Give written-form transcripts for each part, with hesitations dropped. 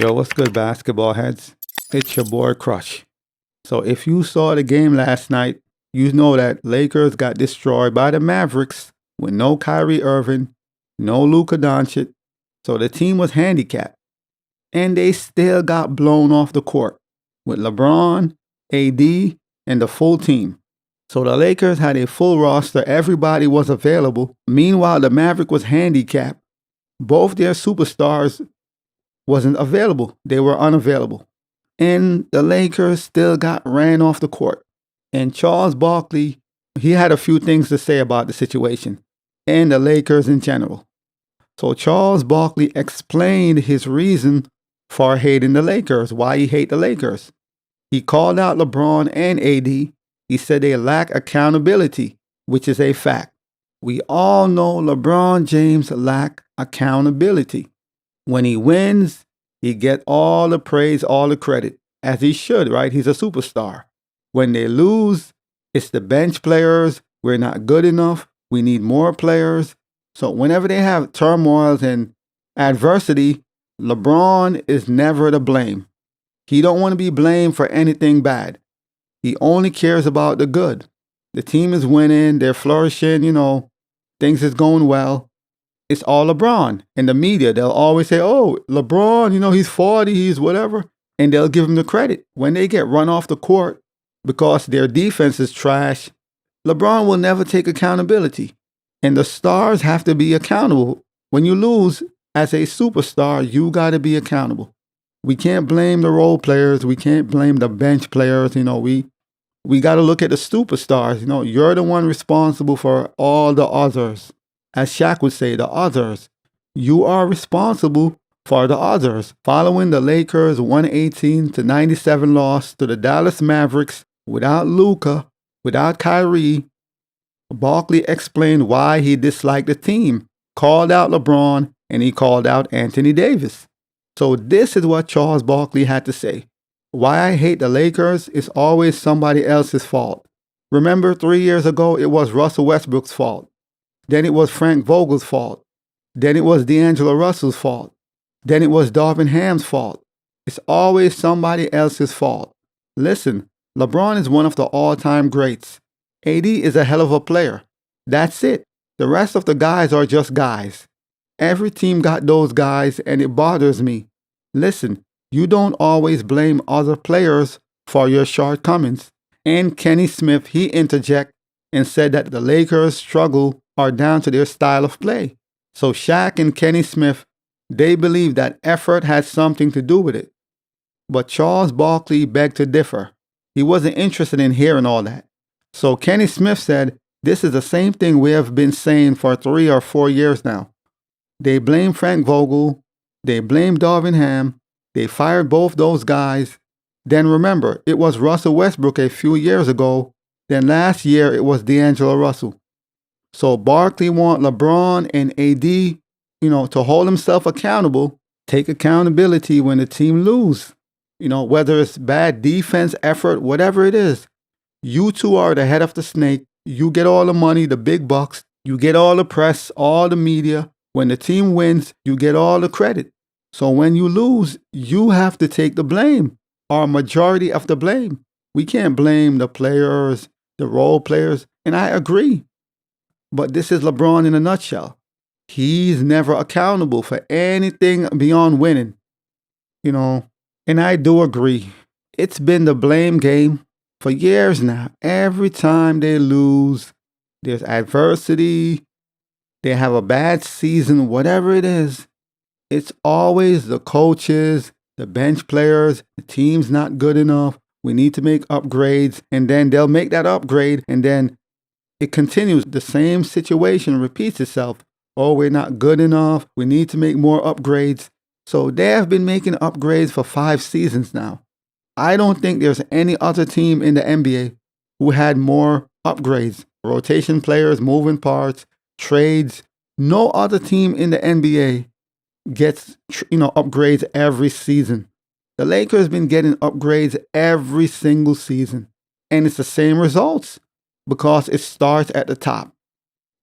Yo, what's good, basketball heads? It's your boy Crush. So if you saw the game last night, you know that Lakers got destroyed by the Mavericks with no Kyrie Irving, no Luka Doncic. So the team was handicapped. And they still got blown off the court with LeBron, AD, and the full team. So the Lakers had a full roster. Everybody was available. Meanwhile, the Maverick was handicapped. Both their superstars wasn't available. They were unavailable. And the Lakers still got ran off the court. And Charles Barkley, he had a few things to say about the situation and the Lakers in general. So Charles Barkley explained his reason for hating the Lakers, why he hate the Lakers. He called out LeBron and AD. He said they lack accountability, which is a fact. We all know LeBron James lack accountability. When he wins, he gets all the praise, all the credit, as he should, right? He's a superstar. When they lose, it's the bench players. We're not good enough. We need more players. So whenever they have turmoils and adversity, LeBron is never to blame. He don't want to be blamed for anything bad. He only cares about the good. The team is winning. They're flourishing. Things is going well. It's all LeBron. In the media, they'll always say, oh, LeBron, he's 40, he's whatever. And they'll give him the credit. When they get run off the court because their defense is trash, LeBron will never take accountability. And the stars have to be accountable. When you lose as a superstar, you got to be accountable. We can't blame the role players. We can't blame the bench players. We got to look at the superstars. You're the one responsible for all the others. As Shaq would say, the others. You are responsible for the others. Following the Lakers' 118-97 loss to the Dallas Mavericks without Luka, without Kyrie, Barkley explained why he disliked the team, called out LeBron, and he called out Anthony Davis. So this is what Charles Barkley had to say. Why I hate the Lakers is always somebody else's fault. Remember 3 years ago, it was Russell Westbrook's fault. Then it was Frank Vogel's fault. Then it was D'Angelo Russell's fault. Then it was Darvin Ham's fault. It's always somebody else's fault. Listen, LeBron is one of the all-time greats. AD is a hell of a player. That's it. The rest of the guys are just guys. Every team got those guys, and it bothers me. Listen, you don't always blame other players for your shortcomings. And Kenny Smith, he interjected and said that the Lakers' struggle are down to their style of play. So Shaq and Kenny Smith, they believe that effort had something to do with it. But Charles Barkley begged to differ. He wasn't interested in hearing all that. So Kenny Smith said, this is the same thing we have been saying for 3 or 4 years now. They blame Frank Vogel. They blame Darvin Ham. They fired both those guys. Then remember, it was Russell Westbrook a few years ago. Then last year, it was D'Angelo Russell. So Barkley want LeBron and AD, to hold himself accountable, take accountability when the team lose. Whether it's bad defense, effort, whatever it is. You two are the head of the snake. You get all the money, the big bucks. You get all the press, all the media. When the team wins, you get all the credit. So when you lose, you have to take the blame, or majority of the blame. We can't blame the players, the role players, and I agree. But this is LeBron in a nutshell. He's never accountable for anything beyond winning. And I do agree. It's been the blame game for years now. Every time they lose, there's adversity, they have a bad season, whatever it is, it's always the coaches, the bench players, the team's not good enough, we need to make upgrades, and then they'll make that upgrade, and then it continues. The same situation repeats itself. Oh, we're not good enough, we need to make more upgrades. So they have been making upgrades for 5 seasons now. I don't think there's any other team in the NBA who had more upgrades, rotation players, moving parts, trades. No other team in the NBA gets, upgrades every season. The Lakers been getting upgrades every single season. And it's the same results because it starts at the top.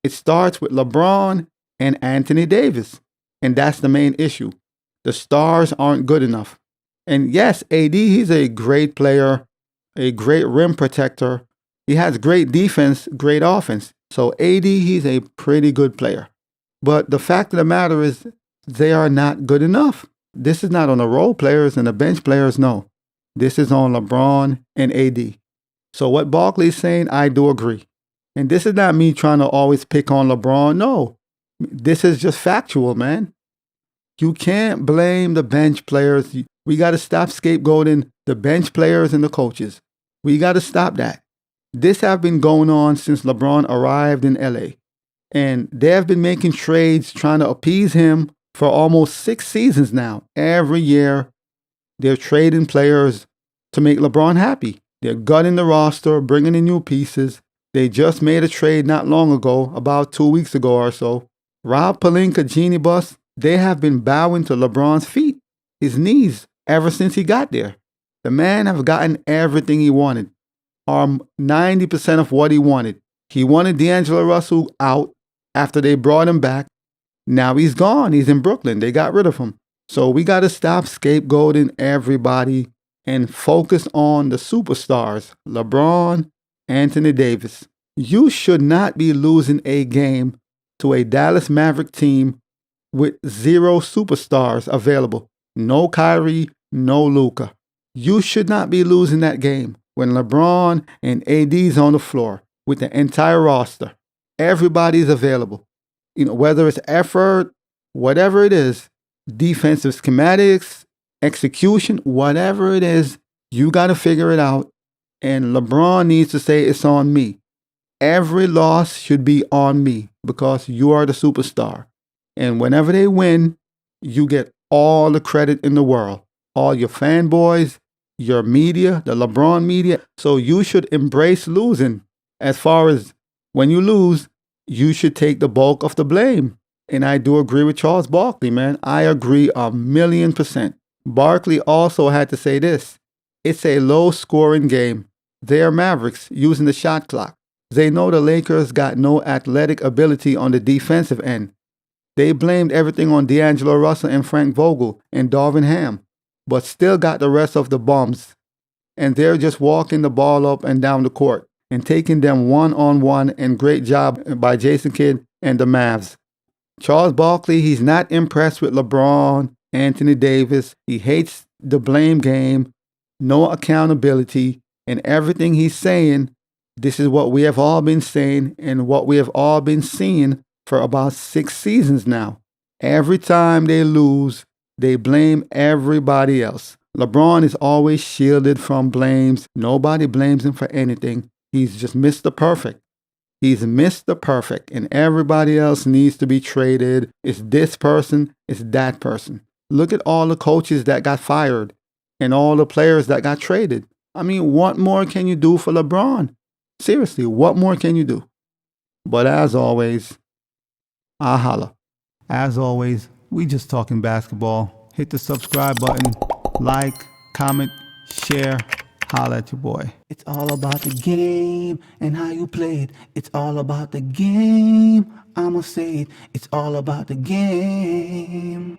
It starts with LeBron and Anthony Davis. And that's the main issue. The stars aren't good enough. And yes, AD, he's a great player, a great rim protector. He has great defense, great offense. So AD, he's a pretty good player. But the fact of the matter is, they are not good enough. This is not on the role players and the bench players, no. This is on LeBron and AD. So what Barkley's saying, I do agree. And this is not me trying to always pick on LeBron. No, this is just factual, man. You can't blame the bench players. We got to stop scapegoating the bench players and the coaches. We got to stop that. This have been going on since LeBron arrived in LA. And they have been making trades trying to appease him for almost 6 seasons now. Every year, they're trading players to make LeBron happy. They're gutting the roster, bringing in new pieces. They just made a trade not long ago, about 2 weeks ago or so. Rob Pelinka, Genie Bus, they have been bowing to LeBron's feet, his knees, ever since he got there. The man have gotten everything he wanted, or 90% of what he wanted. He wanted D'Angelo Russell out after they brought him back. Now he's gone. He's in Brooklyn. They got rid of him. So we got to stop scapegoating everybody and focus on the superstars, LeBron, Anthony Davis. You should not be losing a game to a Dallas Maverick team with 0 superstars available. No Kyrie, no Luka. You should not be losing that game when LeBron and AD's on the floor with the entire roster. Everybody's available. Whether it's effort, whatever it is, defensive schematics, execution, whatever it is, you got to figure it out. And LeBron needs to say it's on me. Every loss should be on me because you are the superstar. And whenever they win, you get all the credit in the world. All your fanboys, your media, the LeBron media. So you should embrace losing. As far as when you lose, you should take the bulk of the blame. And I do agree with Charles Barkley, man. I agree 1,000,000%. Barkley also had to say this. It's a low-scoring game. They are Mavericks using the shot clock. They know the Lakers got no athletic ability on the defensive end. They blamed everything on D'Angelo Russell and Frank Vogel and Darvin Ham, but still got the rest of the bums. And they're just walking the ball up and down the court and taking them one-on-one, and great job by Jason Kidd and the Mavs. Charles Barkley, he's not impressed with LeBron, Anthony Davis. He hates the blame game, no accountability, and everything he's saying, this is what we have all been saying and what we have all been seeing for about 6 seasons now. Every time they lose, they blame everybody else. LeBron is always shielded from blames. Nobody blames him for anything. He's just Mr. Perfect. He's Mr. Perfect, and everybody else needs to be traded. It's this person, it's that person. Look at all the coaches that got fired and all the players that got traded. I mean, what more can you do for LeBron? Seriously, what more can you do? But as always, I holla. As always, we just talking basketball. Hit the subscribe button, like, comment, share. Holla at your boy. It's all about the game and how you play it. It's all about the game. I'ma say it. It's all about the game.